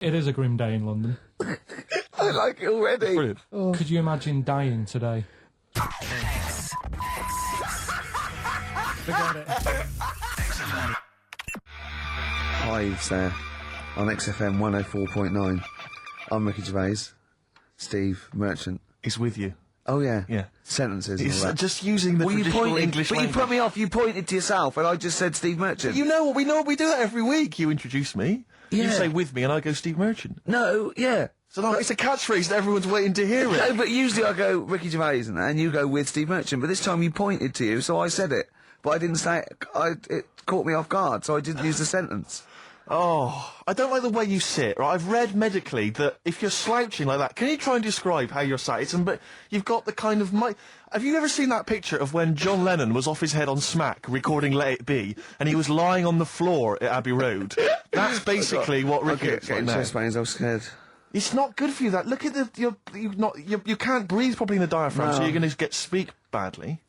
It is a grim day in London. I like it already. Brilliant. Oh. Could you imagine dying today? Forget it. Hives there on XFM 104.9. I'm Ricky Gervais. Steve Merchant. He's with you. Oh yeah. Yeah. Sentences and He's all that. just using the traditional English But language. you put me off. You pointed to yourself, and I just said Steve Merchant. You know what we do that every week. You introduce me. You Yeah. say with me, and I go Steve Merchant. No, yeah. So no, it's a catchphrase that everyone's waiting to hear it. No, but usually I go Ricky Gervais and you go with Steve Merchant. But this time you pointed to you, so I said it. But I didn't say it. It caught me off guard, so I didn't use the sentence. Oh, I don't like the way you sit, right? I've read medically that if you're slouching like that, can you try and describe how you're sat? But you've got the kind of have you ever seen that picture of when John Lennon was off his head on Smack recording Let It Be, and he was lying on the floor at Abbey Road? That's basically what Ricky looks like now. Chest pains, I was scared. It's not good for you, that. Look at you can't breathe properly in the diaphragm, so you're going to speak badly.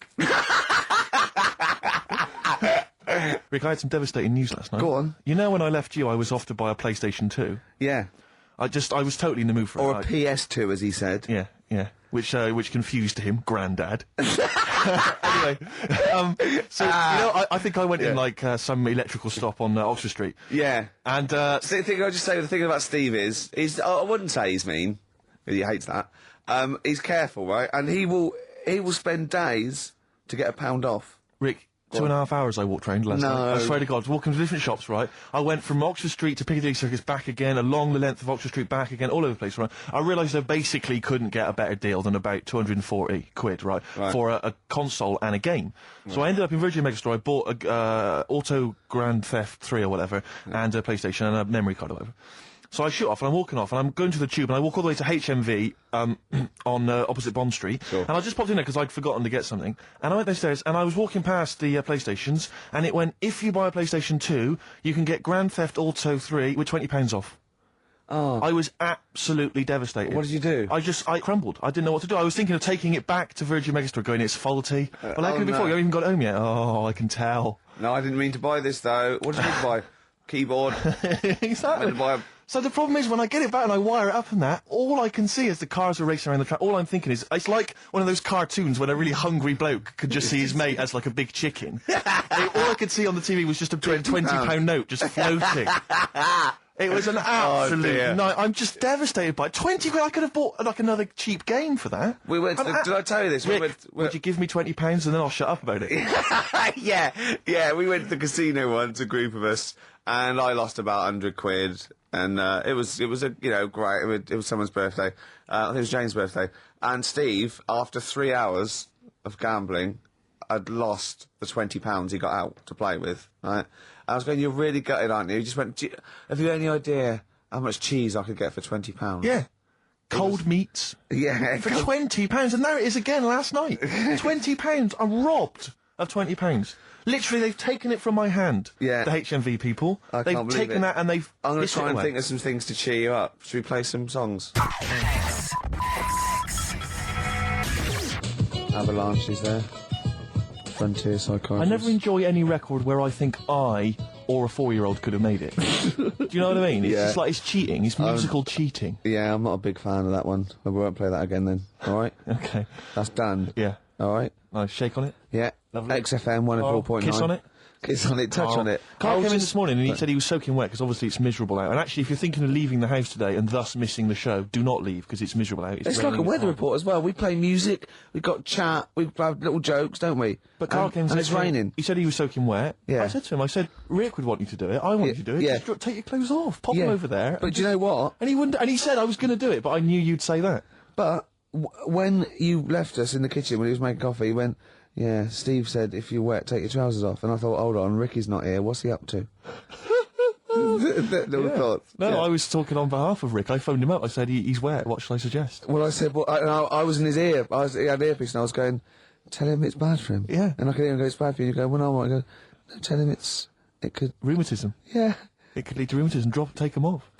Rick, I had some devastating news last night. Go on. You know when I left you, I was off to buy a PlayStation 2? Yeah. I was totally in the mood for it. Or a PS2, as he said. Yeah, yeah. Which confused him, Grandad. Anyway, so, I think I went in, some electrical stop on Oxford Street. Yeah. And, the thing about Steve is, I wouldn't say he's mean. He hates that. He's careful, right? And he will spend days to get £1 off. Rick, 2.5 hours I walked around last night. I swear to God, walking to different shops, right? I went from Oxford Street to Piccadilly Circus, back again, along the length of Oxford Street, back again, all over the place, right? I realised I basically couldn't get a better deal than about 240 quid, right? For a console and a game. So I ended up in Virgin Megastore, I bought a Auto Grand Theft 3 or whatever, and a PlayStation and a memory card or whatever. So I shoot off, and I'm walking off, and I'm going to the Tube, and I walk all the way to HMV, on, opposite Bond Street. Sure. And I just popped in there because I'd forgotten to get something. And I went downstairs, and I was walking past the, PlayStations, and it went, if you buy a PlayStation 2, you can get Grand Theft Auto 3 with £20 off. Oh. I was absolutely devastated. What did you do? I crumbled. I didn't know what to do. I was thinking of taking it back to Virgin Megastore, going, it's faulty. But like before, you haven't even got it home yet. Oh, I can tell. No, I didn't mean to buy this, though. What did you mean to buy? Keyboard. Exactly. So the problem is, when I get it back and I wire it up and that, all I can see is the cars are racing around the track. All I'm thinking is, it's like one of those cartoons when a really hungry bloke could just see his mate as like a big chicken. All I could see on the TV was just a £20 note just floating. It was an absolute night. I'm just devastated by it. 20 quid, I could have bought like another cheap game for that. We went to did I tell you this? Rick, would you give me £20 and then I'll shut up about it? yeah, we went to the casino once, a group of us, and I lost about 100 quid. And it was a great. It was someone's birthday. I think it was Jane's birthday. And Steve, after 3 hours of gambling, had lost the £20 he got out to play with. Right? I was going, "You're really gutted, aren't you?" He just went, "Have you any idea how much cheese I could get for £20?" Yeah. Cold meats. Yeah. For £20, and there it is again last night. £20. I'm robbed of £20. Literally, they've taken it from my hand. Yeah. The HMV people. I they've can't believe taken it. that and they've. I'm going to hissed it try and away. think of some things to cheer you up. Should we play some songs? Avalanche is there. Frontier Psychiatrist. I never enjoy any record where I think I or a 4-year-old could have made it. Do you know what I mean? It's just like, it's cheating. It's musical cheating. Yeah, I'm not a big fan of that one. We won't play that again then. Alright? Okay. That's done. Yeah. Alright? Nice. Shake on it. Yeah. Lovely. XFM 104.9. Kiss on it. Kiss on it, touch on it. Carl came in this morning and he said he was soaking wet because obviously it's miserable out. And actually, if you're thinking of leaving the house today and thus missing the show, do not leave because it's miserable out. It's like a weather report as well. We play music, we've got chat, we've got little jokes, don't we? But Carl came and it's raining. He said he was soaking wet. Yeah. I said to him, Rick would want you to do it. I want you to do it. Yeah. Just take your clothes off. Pop them over there. But do you know what? And he wouldn't. And he said I was going to do it, but I knew you'd say that. But when you left us in the kitchen when he was making coffee, he went, "Yeah, Steve said if you're wet, take your trousers off." And I thought, hold on, Ricky's not here. What's he up to? Little thoughts. No, I was talking on behalf of Rick. I phoned him up. I said, he's wet. What shall I suggest? Well, I said, I was in his ear. He had an earpiece, and I was going, "Tell him it's bad for him." Yeah. And I could hear him go, "It's bad for you." And you go, "Well, no, I go, "No, tell him it could." Rheumatism. Yeah. It could lead to rheumatism. Take them off.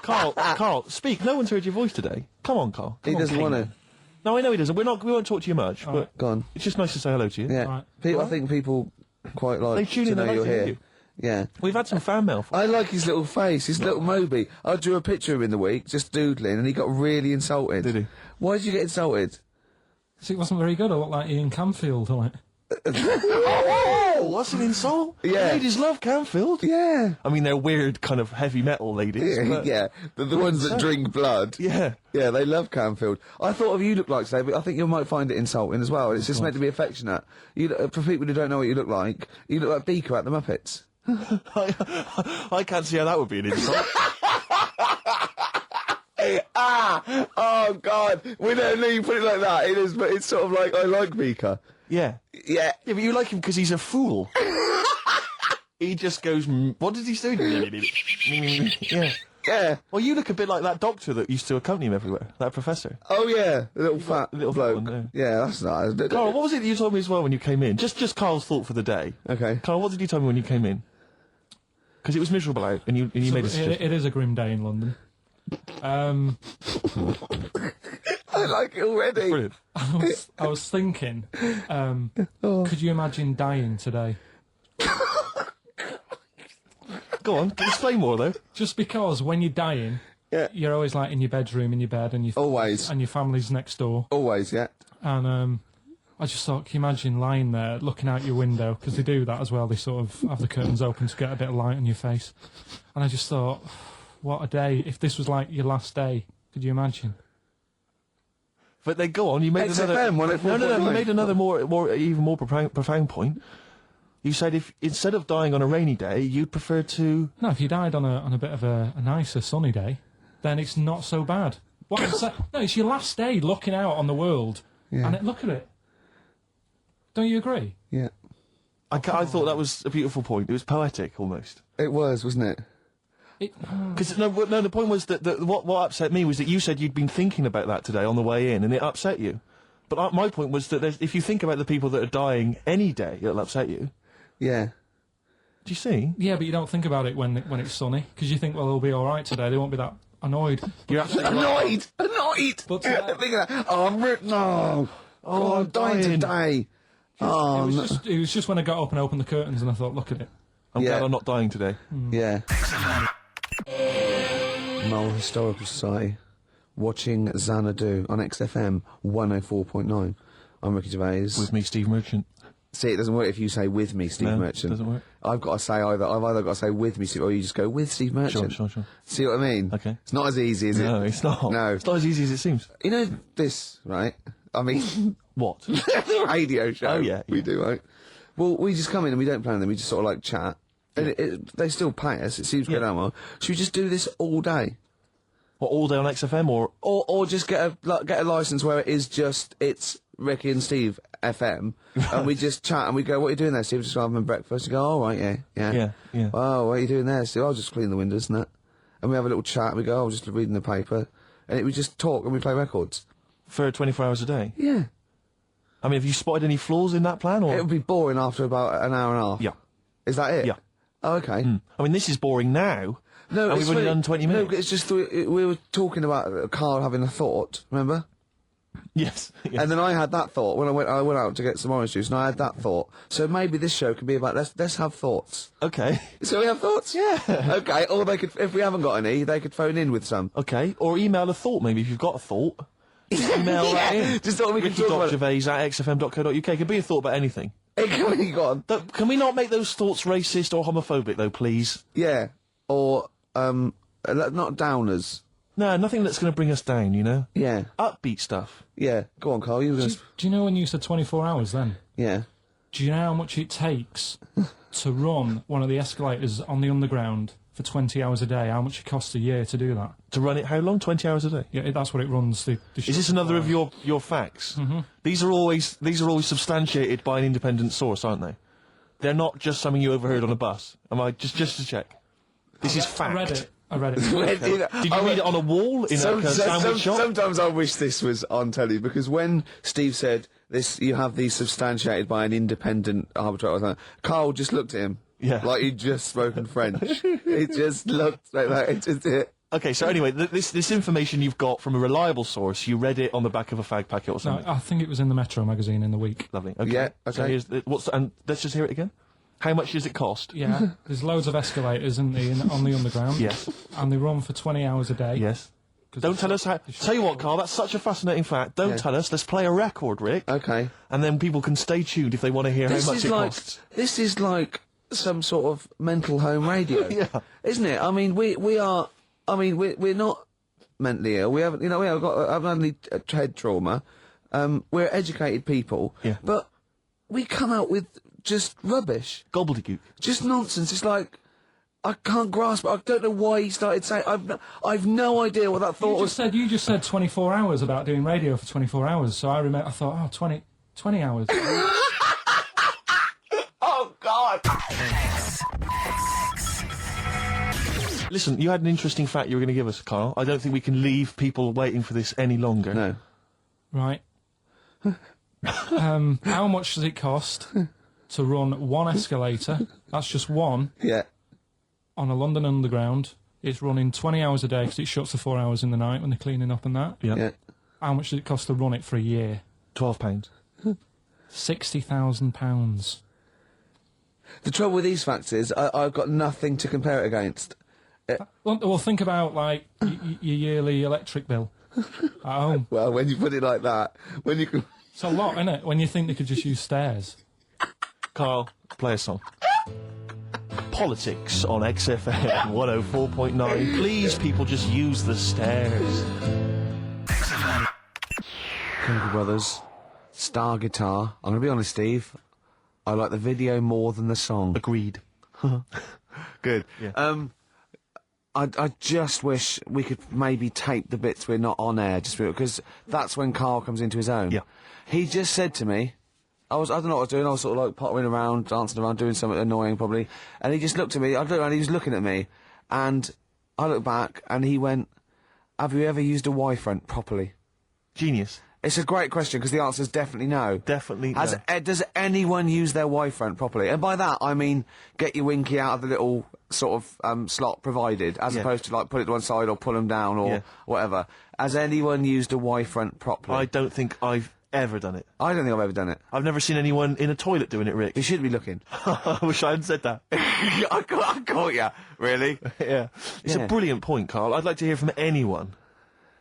Carl, speak. No one's heard your voice today. Come on, Carl. He doesn't want to. No, I know he doesn't. We won't talk to you much, but Go on. it's just nice to say hello to you. Yeah. Right. I think people quite like They tune to in, know they you're like to hear here. you. Yeah. We've had some fan mail. I like his little face, his little Moby. I drew a picture of him in the week, just doodling, and he got really insulted. Did he? Why did you get insulted? So it wasn't very good. I looked like Ian Camfield, like. Oh, what's an insult? Yeah. Ladies love Canfield. Yeah. I mean, they're weird kind of heavy metal ladies. But Yeah, the ones that drink blood. Yeah. Yeah, they love Canfield. I thought of you look like today, but I think you might find it insulting as well. It's just meant to be affectionate. For people who don't know what you look like Beaker at the Muppets. I can't see how that would be an insult. Oh God, we don't know you put it like that. It is, but it's sort of like I like Beaker. Yeah. Yeah. Yeah, but you like him because he's a fool. He just goes, what does he do? Yeah. Yeah. Well, you look a bit like that doctor that used to accompany him everywhere, that professor. Oh yeah, the little fat little bloke. one, yeah, that's nice. Carl, what was it that you told me as well when you came in? Just Carl's thought for the day. Okay. Carl, what did you tell me when you came in? Because it was miserable out, and you made a suggestion. It is a grim day in London. I like it already. Brilliant. I was thinking, could you imagine dying today? Go on, explain more though. Just because when you're dying, Yeah. you're always like in your bedroom, in your bed, and Always. and your family's next door. Always, yeah. And I just thought, can you imagine lying there, looking out your window? Because they do that as well. They sort of have the curtains open to get a bit of light on your face. And I just thought, what a day! If this was like your last day, could you imagine? But then go on, you made XFM, another. No, you made another even more profound point. You said if instead of dying on a rainy day, you'd prefer to. No, if you died on a bit of a nicer sunny day, then it's not so bad. What I'm saying, no, it's your last day looking out on the world, and look at it. Don't you agree? Yeah. I thought that was a beautiful point. It was poetic almost. It was, wasn't it? Because the point was that what upset me was that you said you'd been thinking about that today on the way in, and it upset you. But my point was that if you think about the people that are dying any day, it'll upset you. Yeah. Do you see? Yeah, but you don't think about it when it's sunny because you think, well, they'll be all right today. They won't be that annoyed. You're absolutely right. Annoyed. But Thinking that, no. Oh, I'm dying today. it was just when I got up and opened the curtains and I thought, look at it. I'm Yeah. glad I'm not dying today. Yeah. Mole Historical Society. Watching Xanadu on XFM 104.9. I'm Ricky Gervais. With me, Steve Merchant. See, it doesn't work if you say with me, Steve No, Merchant. it doesn't work. I've got to say I've either got to say with me, Steve, or you just go with Steve Merchant. Sure. See what I mean? Okay. It's not as easy, is it? No, it's not. No. It's not as easy as it seems. You know this, right? I mean, What? the radio show. Oh, yeah. We do, right? Well, we just come in and we don't plan them. We just sort of like chat. And they still pay us. It seems good, well. Should we just do this all day? What, all day on XFM Or just get a license where it's Ricky and Steve FM, and we just chat and we go, what are you doing there, Steve? Just having breakfast. You go, all right, yeah. Yeah. Oh, what are you doing there, Steve? I'll just clean the windows and that. And we have a little chat and we go, oh, just reading the paper. And we just talk and we play records. For 24 hours a day? Yeah. I mean, have you spotted any flaws in that plan? Or? It would be boring after about an hour and a half. Yeah. Is that it? Yeah. Oh, okay. I mean, this is boring now. No, and it's we've only really- done 20 minutes. No, but it's just we were talking about Karl having a thought, remember? Yes. And then I had that thought when I went out to get some orange juice, and I had that thought. So maybe this show could be about let's have thoughts. Okay. So we have thoughts? Yeah. Okay, or they could, if we haven't got any, they could phone in with some. Okay. Or email a thought, maybe, if you've got a thought. Just email that in. Just thought we could talk about it. Ricky.gervais@xfm.co.uk. It could be a thought about anything. Hey, can we go on? Can we not make those thoughts racist or homophobic, though, please? Yeah, or not downers. No, nothing that's going to bring us down, you know? Yeah, Upbeat stuff. yeah. Go on, Karl. You Do just you know when you said 24 hours then? yeah. Do you know how much it takes to run one of the escalators on the underground for 20 hours a day? How much it costs a year to do that? To run it how long? 20 hours a day? Yeah, that's what it runs. Is this another of your facts? Mm-hmm. These are always substantiated by an independent source, aren't they? They're not just something you overheard on a bus. Am I just to check? This is fact. I read it. Did you read it on a wall in a sandwich shop? Sometimes I wish this was on telly, because when Steve said this, you have these substantiated by an independent arbitrator or something, Karl just looked at him. Yeah. Like he'd just spoken French. He just looked like that. It just did. Okay, so anyway, this information you've got from a reliable source, you read it on the back of a fag packet or No, something. I think it was in the Metro magazine in the week. Lovely. Okay. Yeah, So okay. and let's just hear it again. How much does it cost? Yeah, there's loads of escalators on the underground. Yes. And they run for 20 hours a day. Yes. Don't tell us how... Tell you what, Carl, that's such a fascinating fact. Don't tell us. Let's play a record, Rick. Okay. And then people can stay tuned if they want to hear how much it costs. This is like some sort of mental home radio. Yeah. Isn't it? I mean, we are... I mean, we're not mentally ill. We haven't, we haven't got only head trauma. We're educated people. Yeah. But we come out with just rubbish. Gobbledygook. Just nonsense. It's like... I can't grasp it. I don't know why he started saying... I've no idea what that thought was. You just said 24 hours about doing radio for 24 hours, so I thought, 20 hours. Oh, God! Listen, you had an interesting fact you were going to give us, Carl. I don't think we can leave people waiting for this any longer. No. Right. How much does it cost to run one escalator? That's just one. Yeah. On a London Underground. It's running 20 hours a day because it shuts for 4 hours in the night when they're cleaning up and that. Yeah. How much does it cost to run it for a year? £12. £60,000. The trouble with these facts is I've got nothing to compare it against. Well, think about, like, your yearly electric bill at home. Well, when you put it like that, when you can... It's a lot, isn't it? When you think they could just use stairs. Carl, play a song. Politics on XFM 104.9. Please, people, just use the stairs. Chemical Brothers, Star Guitar. I'm going to be honest, Steve. I like the video more than the song. Agreed. Good. Yeah. I just wish we could maybe tape the bits we're not on air, just because that's when Karl comes into his own. Yeah. He just said to me, I don't know what I was doing, I was sort of like pottering around, dancing around, doing something annoying probably, and he just looked at me, I looked around, he was looking at me, and I looked back, and he went, have you ever used a Y-front properly? Genius. It's a great question, because the answer is definitely no. Definitely no. Does anyone use their Y-front properly? And by that, I mean, get your winky out of the little sort of slot provided, as opposed to, like, put it to one side or pull them down or whatever. Has anyone used a Y-front properly? I don't think I've ever done it. I don't think I've ever done it. I've never seen anyone in a toilet doing it, Rick. You should be looking. I wish I hadn't said that. I caught you. Really? Yeah. It's a brilliant point, Carl. I'd like to hear from anyone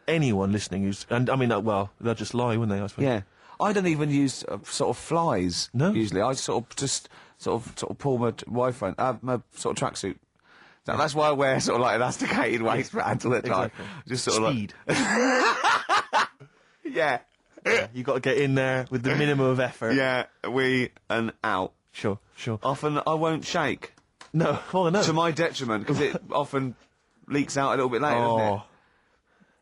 listening who's... And, I mean, well, they'll just lie, wouldn't they, I suppose? Yeah. I don't even use sort of flies, usually. I sort of pull my Y-front, my sort of tracksuit. That's why I wear sort of like elasticated waistbands all the time. Exactly. Just sort Speed. of like... Yeah. You got to get in there with the minimum of effort. Yeah, and out. Sure. Often I won't shake. No, well, no. To my detriment, because it often leaks out a little bit later, doesn't it?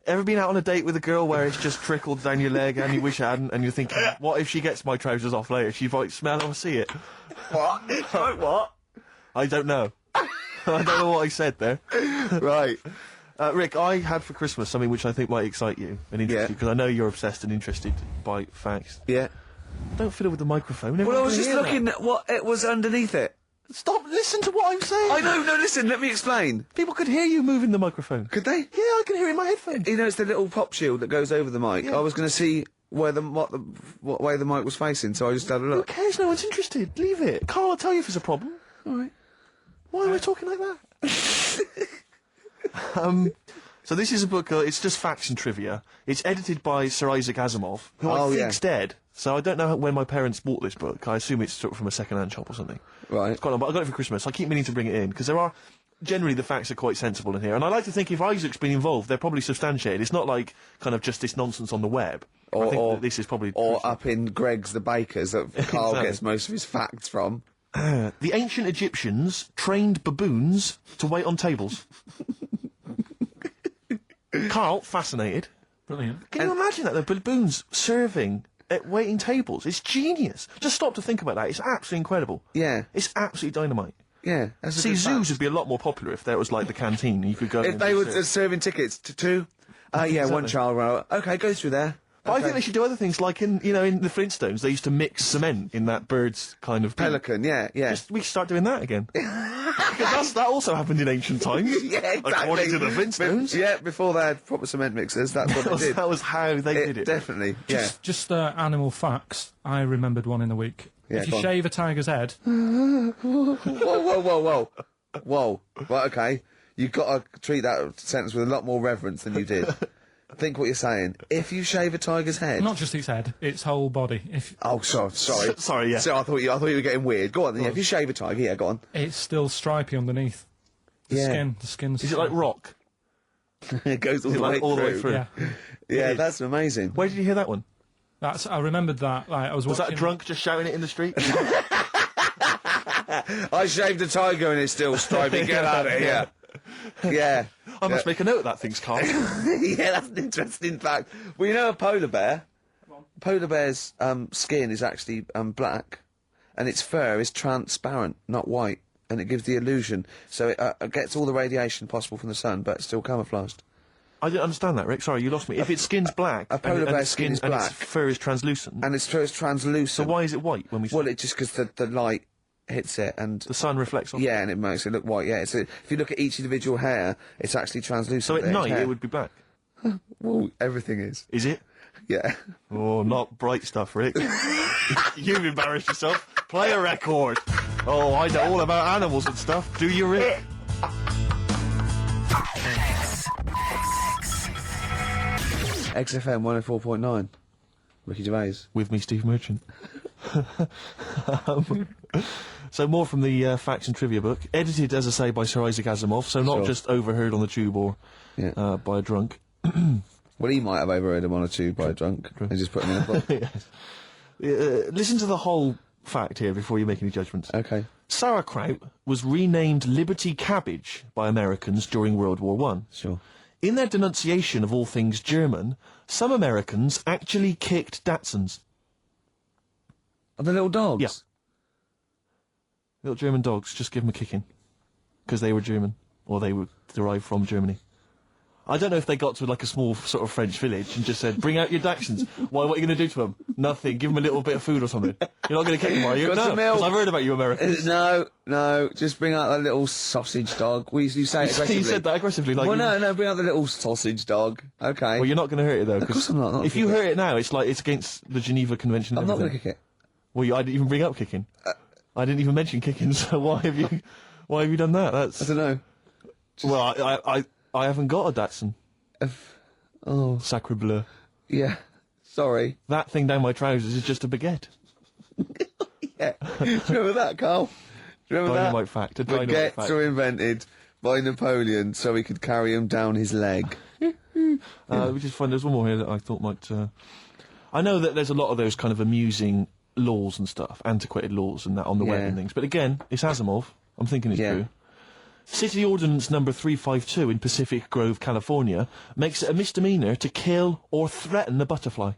Ever been out on a date with a girl where it's just trickled down your leg and you wish you hadn't, and you're thinking, what if she gets my trousers off later? She might smell or see it. What? What? I don't know. I don't know what I said there. Right. Rick, I had for Christmas something which I think might excite you and interest you, because I know you're obsessed and interested by facts. Yeah. Don't fiddle with the microphone. Well, I was just looking at what it was underneath it. Stop, listen to what I'm saying. I know, no, listen, let me explain. People could hear you moving the microphone. Could they? Yeah, I can hear it in my headphones. You know, it's the little pop shield that goes over the mic. Yeah. I was going to see what way the mic was facing, so I just had a Who look. cares? No one's interested. Leave it. Carl will tell you if there's a problem. All right. Why am I talking like that? So this is a book, it's just facts and trivia. It's edited by Sir Isaac Asimov, who I think's dead. So I don't know when my parents bought this book. I assume it's sort of from a second-hand shop or something. Right. It's quite long, but I got it for Christmas. I keep meaning to bring it in, because generally the facts are quite sensible in here. And I like to think if Isaac's been involved, they're probably substantiated. It's not like kind of just this nonsense on the web. I think that this is probably... Or up in Greg's the Baker's that Karl Exactly. gets most of his facts from. The ancient Egyptians trained baboons to wait on tables. Carl, fascinated. Brilliant. Can you imagine that? The baboons serving at waiting tables. It's genius. Just stop to think about that. It's absolutely incredible. Yeah. It's absolutely dynamite. Yeah. That's a See, good zoos fact. would be a lot more popular if there was like the canteen. You could go. If and they just were sit. serving tickets to two. Yeah, one child row. Okay, go through there. But I think they should do other things, like in the Flintstones, they used to mix cement in that bird's kind of Pelican, yeah. We should start doing that again. Because that also happened in ancient times. Yeah, exactly. According to the Flintstones. Yeah, before they had proper cement mixers, that's what they did. That was how they did it. Definitely, yeah. Just animal facts. I remembered one in the week. Yeah, if you go on. shave a tiger's head, Whoa. Right, okay. You've got to treat that sentence with a lot more reverence than you did. Think what you're saying. If you shave a tiger's head... not just its head, its whole body. If Oh, sorry. Sorry, yeah. So I thought you were getting weird. Go on, then. Yeah, if you shave a tiger, yeah, go on. it's still stripy underneath. The skin's... Is it like rock? It goes all, all the way through? Yeah. Yeah, that's amazing. Where did you hear that one? I remembered that. Like, I was Was watching... that a drunk just shouting it in the street? I shaved a tiger and it's still stripy. Get out of here. Yeah. I must make a note of that, thinks Carl. Yeah, that's an interesting fact. Well, you know a polar bear? Polar bear's skin is actually black, and its fur is transparent, not white, and it gives the illusion. So it gets all the radiation possible from the sun, but it's still camouflaged. I didn't understand that, Rick. Sorry, you lost me. If its skin's black, A polar bear's skin is and black. its fur is translucent, And its fur is translucent. so why is it white when we see Well, it's just because the light hits it, and... the sun reflects off? Yeah, and it makes it look white, yeah. So if you look at each individual hair, it's actually translucent. So at Each night hair. it would be black. Well, everything is. Is it? Yeah. Oh, not bright stuff, Rick. You've embarrassed yourself. Play a record. Oh, I know all about animals and stuff. Do you, Rick? XFM 104.9. Ricky Gervais. With me, Steve Merchant. So more from the facts and trivia book, edited, as I say, by Sir Isaac Asimov, so not Sure. just overheard on the tube or Yeah. by a drunk. Well, he might have overheard him on a tube by a drunk and just put him in a book. Listen to the whole fact here before you make any judgments. Okay. Sauerkraut was renamed Liberty Cabbage by Americans during World War One. Sure. In their denunciation of all things German, some Americans actually kicked Dachshunds. Are the little dogs? Yeah. Little German dogs, just give them a kicking. Because they were German. Or they were derived from Germany. I don't know if they got to like a small sort of French village and just said, bring out your Dachshunds. Why, what are you going to do to them? Nothing. Give them a little bit of food or something. You're not going to kick them, are you? Got No, some milk. 'cause I've heard about you Americans. No. Just bring out that little sausage dog. You say it aggressively. You said that aggressively. Like Well, you- no, bring out the little sausage dog. Okay. Well, you're not going to hurt it, though. Of course I'm not. If you hurt it now, it's like it's against the Geneva Convention and I'm not going everything. to kick it. Well, I didn't even bring up kicking. I didn't even mention kicking, so why have you done that? I That's don't know. well, I haven't got a Datsun. Oh, Sacre bleu. yeah. Sorry. That thing down my trousers is just a baguette. Yeah. Do you remember that, Carl? Do you remember Dynamite that? fact. A dynamite Baguettes fact. were invented by Napoleon so he could carry them down his leg. Let me just find. There's one more here that I thought might. I know that there's a lot of those kind of amusing laws and stuff, antiquated laws and that on the web Yeah. and things. But again, it's Asimov. I'm thinking it's Yeah. true. City Ordinance number 352 in Pacific Grove, California, makes it a misdemeanor to kill or threaten a butterfly.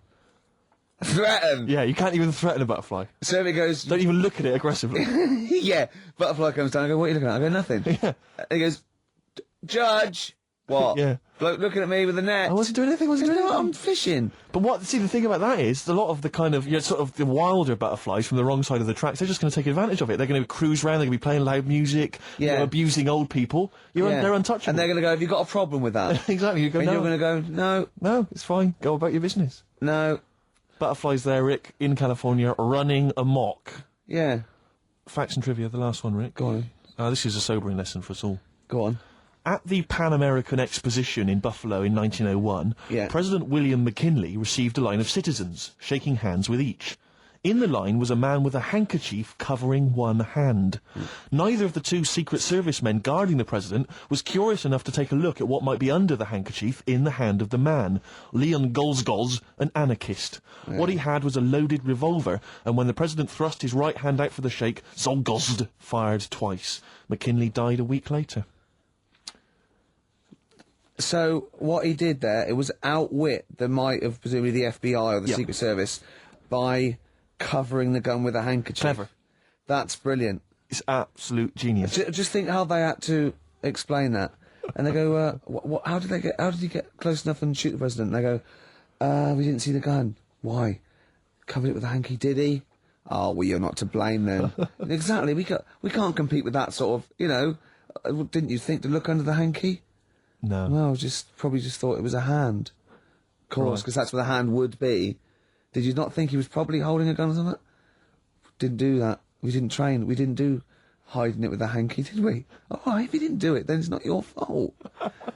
Threaten! Yeah, you can't even threaten a butterfly. So if it goes, Don't even look at it aggressively. yeah, butterfly comes down, I go, what are you looking at? I go, nothing. Yeah. And he goes, Judge! What? Yeah. Bloke looking at me with a net. I wasn't doing anything. You know what? I'm fishing. But see, the thing about that is, a lot of the kind of, sort of the wilder butterflies from the wrong side of the tracks, they're just going to take advantage of it. They're going to cruise around, they're going to be playing loud music, Yeah. abusing old people. Yeah. They're untouchable. And they're going to go, have you got a problem with that? Exactly, you go, And no, you're going to go, no, no, it's fine, go about your business. no, Butterflies there, Rick, in California, running amok. yeah. Facts and trivia, the last one, Rick. Go on. This is a sobering lesson for us all. Go on. At the Pan American Exposition in Buffalo in 1901, Yeah. President William McKinley received a line of citizens, shaking hands with each. In the line was a man with a handkerchief covering one hand. Neither of the two Secret Service men guarding the president was curious enough to take a look at what might be under the handkerchief in the hand of the man. Leon Golzgoz, an anarchist. What he had was a loaded revolver, and when the president thrust his right hand out for the shake, Zolgozd fired twice. McKinley died a week later. So what he did there, it was outwit the might of presumably the FBI or the Yeah. Secret Service by covering the gun with a handkerchief. Clever. That's brilliant. It's absolute genius. Just think how they had to explain that. And they go, how did he get close enough and shoot the president? And they go, we didn't see the gun. Why? Covered it with a hanky, did he? Oh, well, you're not to blame then. Exactly, we can't compete with that sort of, didn't you think to look under the hanky? No. Well, probably just thought it was a hand. Of course, Right. because that's where the hand would be. Did you not think he was probably holding a gun or something? didn't do that. We didn't train. We didn't do hiding it with a hanky, did we? Oh, if you didn't do it, then it's not your fault.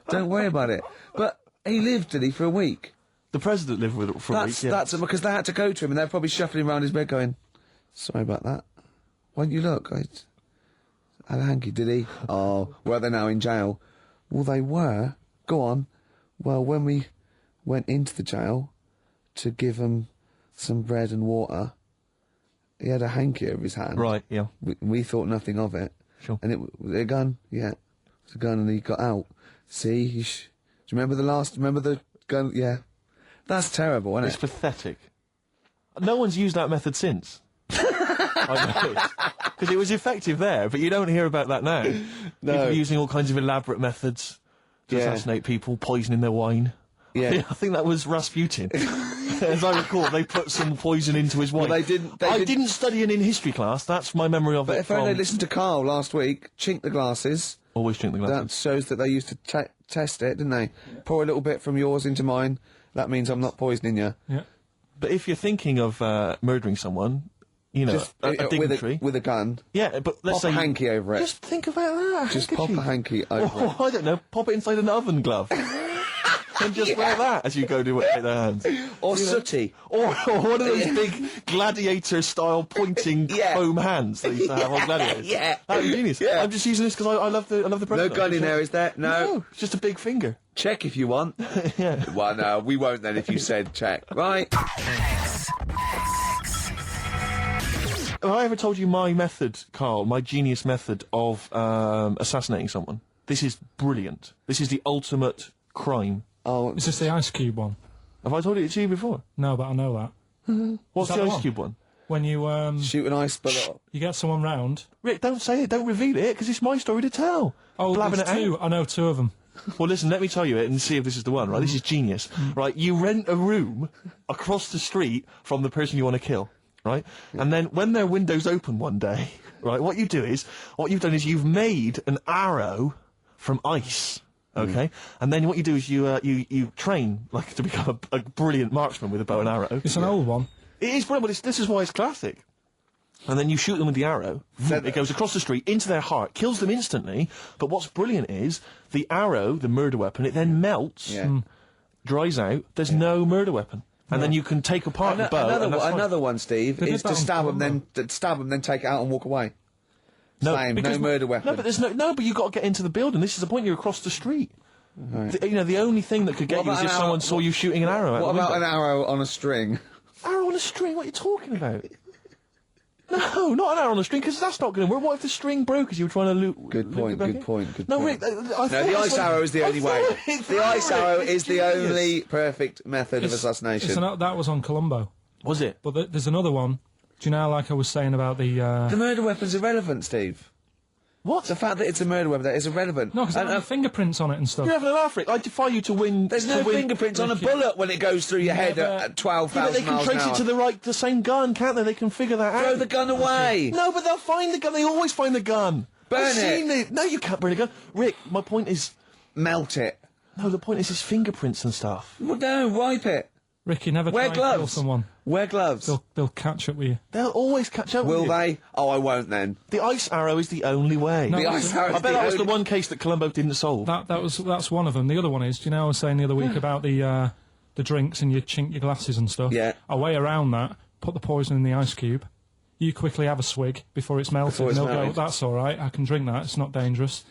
Don't worry about it. But he lived, did he, for a week? The president lived with it for a week, yeah. That's because they had to go to him, and they're probably shuffling around his bed going, sorry about that. Why don't you look? I had a hanky, did he? Oh, well, they're now in jail. Well, they were. Go on. Well, when we went into the jail to give him some bread and water, he had a hanky over his hand. Right, yeah. We thought nothing of it. Sure. And it was a gun, yeah. It was a gun, and he got out. See, do you remember the gun? Yeah. That's terrible, isn't It's it? pathetic. No one's used that method since. I know. Because it was effective there, but you don't hear about that now. No. People using all kinds of elaborate methods to assassinate people, poisoning their wine. Yeah. I think that was Rasputin. As I recall, they put some poison into his wine. Well, they I didn't study it in history class. That's my memory of But it. if only they listened to Karl last week, chink the glasses. Always drink the That glasses. shows that they used to test it, didn't they? Yeah. Pour a little bit from yours into mine. That means I'm not poisoning you. Yeah. But if you're thinking of murdering someone, you know, Just a dignitary. with a gun. Yeah, but let's Pop say a hanky over it. Just think about that. Just pop a hanky over it. I don't know. Pop it inside an oven glove. And just wear that as you go to shake their hands. Or sooty. Or one of those big gladiator-style pointing foam hands that used to have on gladiators. Yeah. That'd be genius. Yeah. I'm just using this because I love the No president. gun in there, is there? No. It's just a big finger. Check if you want. Yeah. Well, no, we won't then if you said check. Right. Have I ever told you my method, Karl, my genius method of assassinating someone? This is brilliant. This is the ultimate crime. Oh, Is this the ice cube one? Have I told it to you before? No, but I know that. What's that the the ice one? cube one? When you shoot an ice bullet. you get someone round. Rick, don't say it. Don't reveal it, because it's my story to tell. Oh, Blabbing there's it out. two. I know two of them. Well, listen, let me tell you it and see if this is the one, right? This is genius. Right, you rent a room across the street from the person you want to kill, right? And then when their window's open one day, right, what you've done is you've made an arrow from ice, okay? And then what you do is you train, like, to become a brilliant marksman with a bow and arrow. It's an old one. It is brilliant, but this is why it's classic. And then you shoot them with the arrow. It goes across the street into their heart, kills them instantly. But what's brilliant is the arrow, the murder weapon, it then melts, dries out. There's no murder weapon, and then you can take apart the bow. Another one, Steve, They did is that to on stab them, Columbo. then take it out and walk away. Same, no murder weapon. No, but there's no. But you got to get into the building. This is the point. You're across the street. Right. The only thing that could get What you is about if an someone arrow- saw you shooting an arrow. What out the about an window. arrow on a string? Arrow on a string? What are you talking about? No, not an arrow on a string, because that's not going to work. What if the string broke as you were trying to loop? Good point, good point, good No, point. Rick, No, the ice arrow is the only way. The ice arrow is the only perfect method of assassination. That was on Columbo. Was it? But there's another one. Do you know, like I was saying about the... The murder weapon's irrelevant, Steve. What? The fact that it's a murder weapon, that is irrelevant. No, because there are fingerprints on it and stuff. You're having a laugh, Rick. I defy you to win. There's no fingerprints on a bullet when it goes through your head at 12,000 Yeah, but they can miles an trace hour. it to the same gun, can't they? They can figure that out. Throw the gun away. No, but they'll find the gun. They always find the gun. Burn I've it. seen it. No, you can't burn a gun. Rick, my point is... Melt it. No, the point is his fingerprints and stuff. Well, no, wipe it. Ricky, never Wear try and kill gloves. someone. Wear gloves. They'll catch up with you. They'll always catch up Will with you. they? Oh, I won't then. The ice arrow is the only way. No, The ice arrow I is bet the that was the only- one case that Columbo didn't solve. That's one of them. The other one is, do you know I was saying the other week about the drinks and you chink your glasses and stuff? Yeah. A way around that, put the poison in the ice cube. You quickly have a swig before it's melted. Before it's and they'll melted. go, that's all right, I can drink that, it's not dangerous.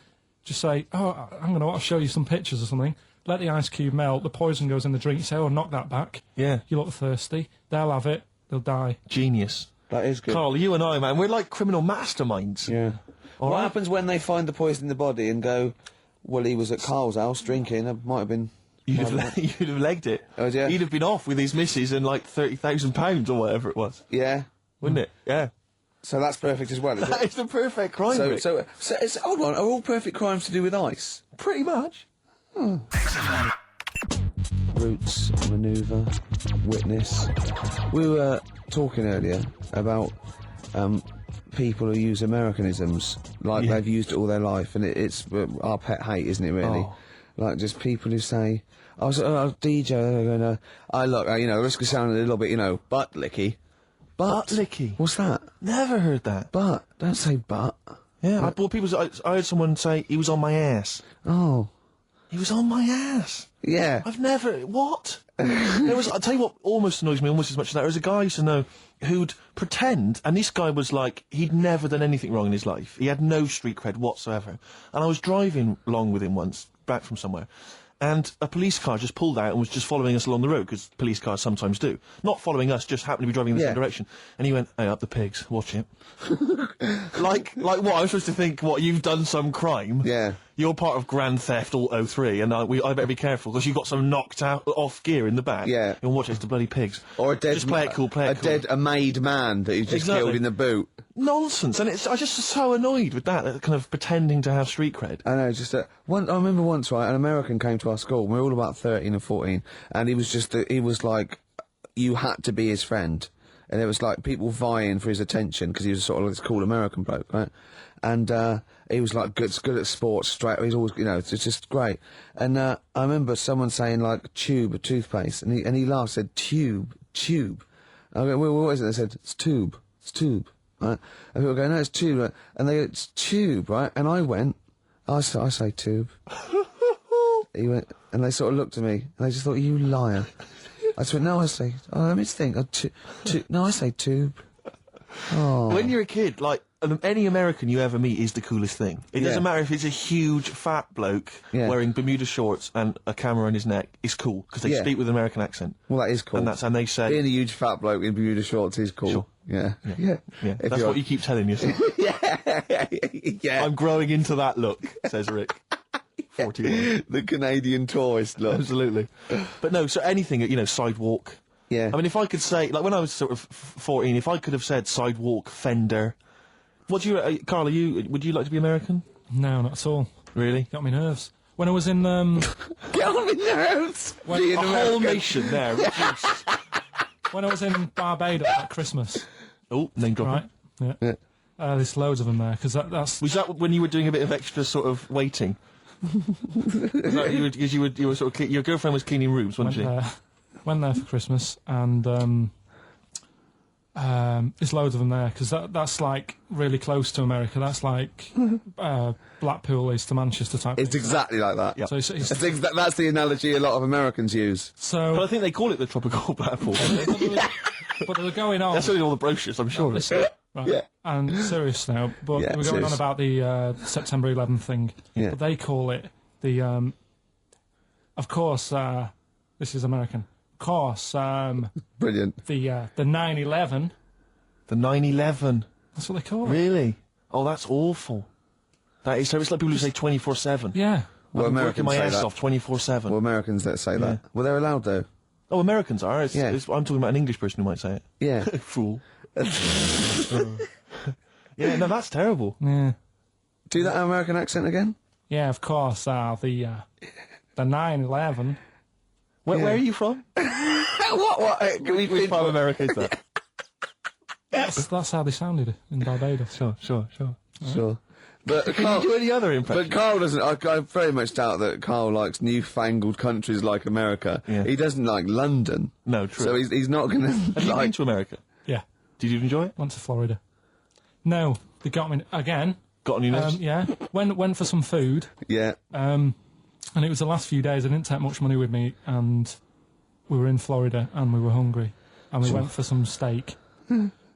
Just say, oh, I'll show you some pictures or something. Let the ice cube melt, the poison goes in the drink, you say, oh, knock that back. Yeah. You look thirsty, they'll have it, they'll die. Genius. That is good. Carl, you and I, man, we're like criminal masterminds. Yeah. All What right. happens when they find the poison in the body and go, well, he was at Carl's house drinking, it might have been... You'd have legged it. Oh, yeah. He'd have been off with his missus and like £30,000 or whatever it was. Yeah. Wouldn't it? Yeah. So that's perfect as well, is That it? is the perfect crime, So Rick. it's, hold on, are all perfect crimes to do with ice? Pretty much. Roots, manoeuvre, witness. We were talking earlier about people who use Americanisms, like they've used it all their life, and it's our pet hate, isn't it, really? Oh. Like, just people who say, I was DJ, they're going, I look, risk of sounding a little bit, butt licky, Butt licky. What's that? Never heard that. Butt. Don't say butt. Yeah, I heard someone say he was on my ass. Oh. He was on my ass. Yeah. I've never... What? I'll tell you what almost annoys me almost as much as that. There was a guy I used to know who'd pretend, and this guy was like, he'd never done anything wrong in his life. He had no street cred whatsoever. And I was driving along with him once, back from somewhere, and a police car just pulled out and was just following us along the road, because police cars sometimes do. Not following us, just happened to be driving in the same direction. And he went, "Hey, up the pigs, watch it." like what? I'm supposed to think, what, you've done some crime? Yeah. You're part of Grand Theft Auto 3, and I better be careful, because you've got some knocked out off gear in the back. Yeah. You'll watch it, it's the bloody pigs. Or a dead... Just play it cool, a made man that you just killed in the boot. Nonsense, and I just was so annoyed with that kind of pretending to have street cred. I know, just I remember once, right, an American came to our school. We were all about 13 and 14, and he was like, you had to be his friend, and there was like people vying for his attention because he was sort of this cool American bloke, right? And he was like good at sports, straight. He's always, it's just great. And I remember someone saying like tube of toothpaste, and he laughed, said tube. I go, well, what is it? They said it's tube. Right? And people go, no, it's tube. Right? And they go, it's tube, right? And I went, I say tube. He went, and they sort of looked at me, and they just thought, you liar. I just went, no, I say, let me think. No, I say tube. Oh. When you're a kid, like, any American you ever meet is the coolest thing. It doesn't matter if it's a huge, fat bloke wearing Bermuda shorts and a camera on his neck. It's cool, because they speak with an American accent. Well, that is cool. And they say... Being a huge fat bloke in Bermuda shorts is cool. Sure. Yeah. That's what you keep telling yourself. Yeah. I'm growing into that look, says Rick. 41. The Canadian tourist look. Absolutely. But no, so anything, sidewalk. Yeah. I mean, if I could say, like, when I was sort of 14, if I could have said sidewalk, fender... What do you... Karl, would you like to be American? No, not at all. Really? Got me nerves. When I was in... Get on my nerves! A whole nation there, reduced. When I was in Barbados at Christmas. Oh, name dropping. Right, yeah. There's loads of them there, because that's... Was that when you were doing a bit of extra sort of waiting? Because you were sort of... Your girlfriend was cleaning rooms, wasn't she? Went there for Christmas, and... there's loads of them there, because that's like really close to America. That's like Blackpool is to Manchester type. It's exactly like that. Yep. So that's the analogy a lot of Americans use. So, but I think they call it the tropical Blackpool. but they're going on. That's only all the brochures, I'm sure. Listen, right. Yeah. And serious now, but we're going serious. on about the September 11th thing. Yeah. But they call it the. Of course, this is American. Of course, Brilliant. the 9/11. The 9/11. That's what they call it. Really? Oh, that's awful. That is. So it's like people who say 24/7. Yeah. Well, I'm working Americans my say ass that. off 24/7. Well, Americans that say that. Well, they're allowed though. Oh, Americans are. I'm talking about an English person who might say it. Yeah. Fool. Yeah, no, that's terrible. Yeah. Do that American accent again. Yeah, of course. The 9/11. Where are you from? What? Can we Which part of America is that? That's how they sounded in Barbados. Sure. Sure. But Can you do any other impression? But Karl doesn't. I very much doubt that Karl likes newfangled countries like America. Yeah. He doesn't like London. No, true. So he's not going to Have you been to America? Yeah. Did you enjoy it? Went to Florida. No, they got me again. Got on your nerves? Yeah. Went for some food. Yeah. And it was the last few days. I didn't take much money with me, and we were in Florida, and we were hungry, and we went for some steak,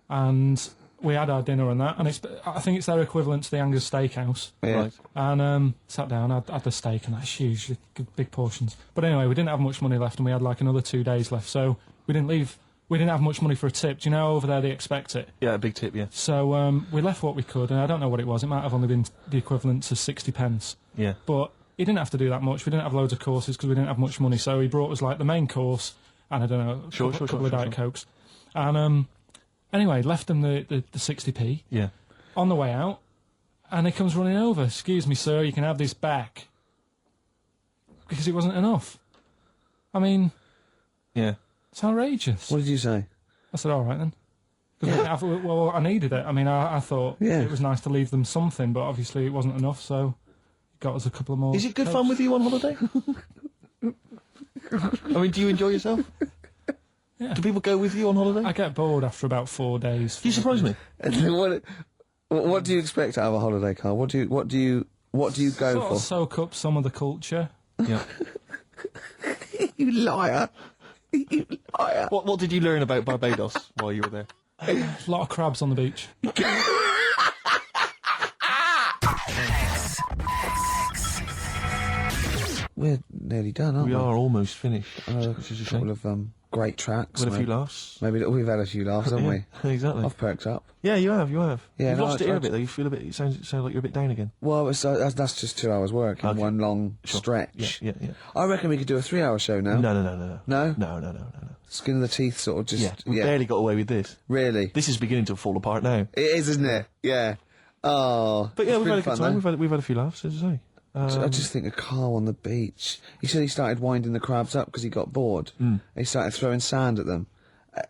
and we had our dinner and that, and I think it's their equivalent to the Angus Steakhouse. Yeah. Right. And sat down, had the steak, and that's huge, big portions. But anyway, we didn't have much money left, and we had like another 2 days left, so we didn't leave. We didn't have much money for a tip. Do you know over there they expect it? Yeah, a big tip, yeah. So we left what we could, and I don't know what it was. It might have only been the equivalent to 60 pence. Yeah. But he didn't have to do that much. We didn't have loads of courses because we didn't have much money. So he brought us like the main course, and I don't know, a couple of Diet Cokes. And anyway, left them the 60p. Yeah. On the way out, and he comes running over. "Excuse me, sir, you can have this back." Because it wasn't enough. I mean... Yeah. It's outrageous. What did you say? I said, all right then. Well, I needed it. I mean, I thought it was nice to leave them something, but obviously it wasn't enough, so he got us a couple of more. Is it good fun with you on holiday? I mean, do you enjoy yourself? Yeah. Do people go with you on holiday? I get bored after about 4 days. You surprise me. What do you expect out of a holiday, Carl? What do you go Sort for? of soak up some of the culture. Yeah. You liar! You liar! What did you learn about Barbados while you were there? A lot of crabs on the beach. We're nearly done, aren't we? We are almost finished, which is a A couple shame. of great tracks. With a few laughs. Maybe we've had a few laughs, haven't we? Exactly. I've perked up. Yeah, you have. Yeah, You've no, lost I it here a tried bit though. You feel a bit. It sounds like you're a bit down again. Well, that's just 2 hours work in Okay. one long Sure. stretch. Yeah. I reckon we could do a 3-hour show now. No. No? No. Skin of the teeth, sort of just. Yeah, we barely got away with this. Really? This is beginning to fall apart now. It is, isn't it? Yeah. Oh. But yeah, it's we've been had a good fun, time. though. We've had a few laughs, as I say. I just think of Carl on the beach. He said he started winding the crabs up because he got bored. He started throwing sand at them.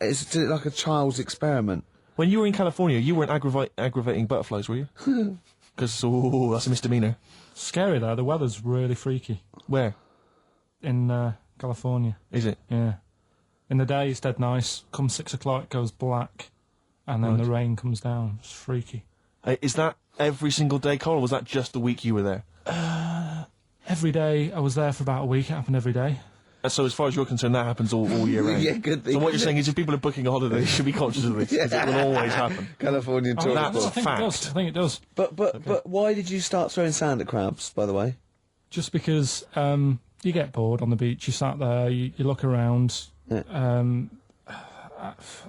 It's like a child's experiment. When you were in California, you weren't aggravating butterflies, were you? Because that's a misdemeanor. Scary though. The weather's really freaky Where in California. is it? Yeah. In the day it's dead nice. Come 6 o'clock it goes black, and then the rain comes down. It's freaky. Is that every single day, Carl, or was that just the week you were there? Every day I was there for about a week. It happened every day. So as far as you're concerned, that happens all year round. Yeah, good thing. So what you're saying is if people are booking a holiday, they should be conscious of this, because it will always happen. Californian Oh, tourist. that's I think fact. it does. I think it does. But why did you start throwing sand at crabs, by the way? Just because you get bored on the beach. You sat there. You look around. Yeah.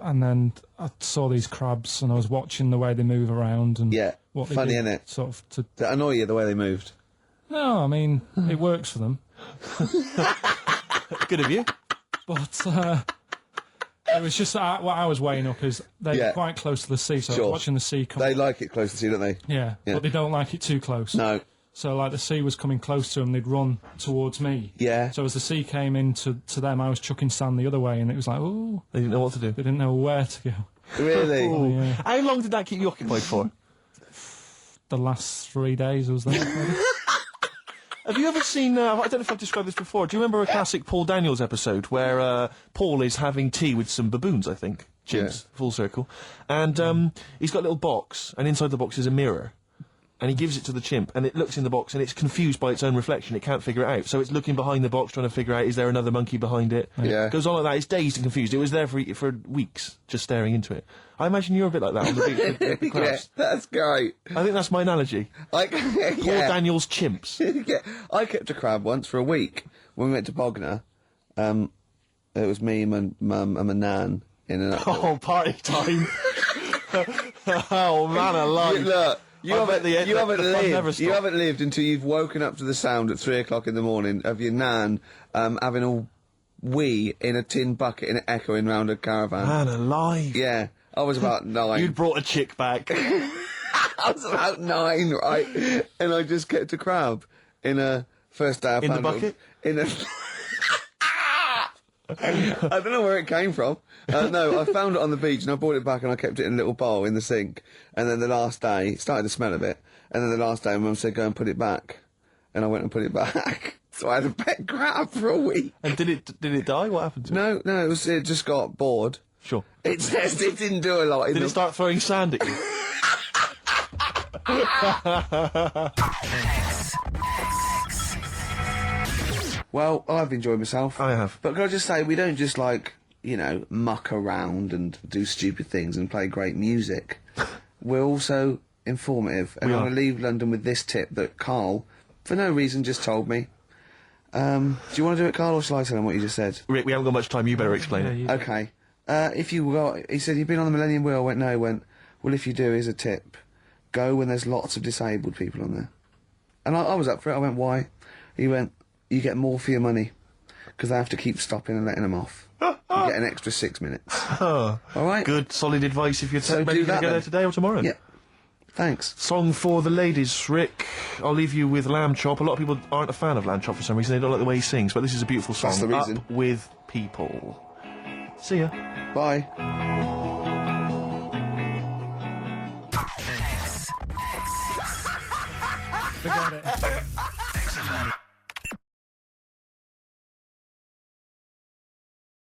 And then I saw these crabs, and I was watching the way they move around and Yeah. what they Funny, do, innit? Sort of to. Did it annoy you the way they moved? No, I mean it works for them, Good of you. but it was just what I was weighing up is they're Yeah. quite close to the sea, so I Sure. was watching the sea come. They like it close to you, don't they? Yeah, Yeah. but they don't like it too close. No. So like the sea was coming close to them, they'd run towards me. Yeah. So as the sea came in to them, I was chucking sand the other way, and it was like, oh, They didn't know what to do. they didn't know where to go. Really? Oh, yeah. How long did that keep you occupied for? The last 3 days I was there. maybe. Have you ever seen, I don't know if I've described this before, do you remember a classic Paul Daniels episode where Paul is having tea with some baboons, I think? Chimps, full circle. And he's got a little box, and inside the box is a mirror. And he gives it to the chimp, and it looks in the box, and it's confused by its own reflection. It can't figure it out. So it's looking behind the box, trying to figure out, is there another monkey behind it? Yeah. Goes on like that. It's dazed and confused. It was there for weeks, just staring into it. I imagine you're a bit like that on the beach with the Yeah, crabs. that's great. I think that's my analogy. Like, Paul yeah. Daniels chimps. Yeah. I kept a crab once for a week when we went to Bognor. It was me, my mum, and my nan in an. Oh, party time. Oh, man alive. Look, you I bet haven't, the fun never lived. You stopped. haven't lived until you've woken up to the sound at 3 o'clock in the morning of your nan having a wee in a tin bucket and echoing round a caravan. Man alive. Yeah, I was about 9. You'd brought a chick back. I was about 9, right? And I just kept a crab in a first day I In the found it bucket? in a. I don't know where it came from. No, I found it on the beach and I brought it back and I kept it in a little bowl in the sink. And then the last day, it started to smell a bit. And then the last day, my mum said, go and put it back. And I went and put it back. So I had a pet crab for a week. And did it die? What happened to it? No, it just got bored. Sure. It didn't do a lot. Did it start throwing sand at you? Well, I've enjoyed myself. I have. But can I just say, we don't just muck around and do stupid things and play great music. We're also informative. And We I'm are. going to leave London with this tip that Carl, for no reason, just told me. Do you want to do it, Carl, or shall I tell him what you just said? Rick, we haven't got much time. You better explain it. Okay. He said, you've been on the Millennium Wheel? I went, no. He went, well, if you do, here's a tip. Go when there's lots of disabled people on there. And I was up for it. I went, why? He went, you get more for your money. Because they have to keep stopping and letting them off. You get an extra 6 minutes. All right? Good, solid advice if you're So maybe do going that to go there then. today or tomorrow. Yeah. Thanks. Song for the ladies, Rick. I'll leave you with Lamb Chop. A lot of people aren't a fan of Lamb Chop for some reason. They don't like the way he sings, but this is a beautiful song. That's the reason. Up with people. See ya. Bye. Forget it.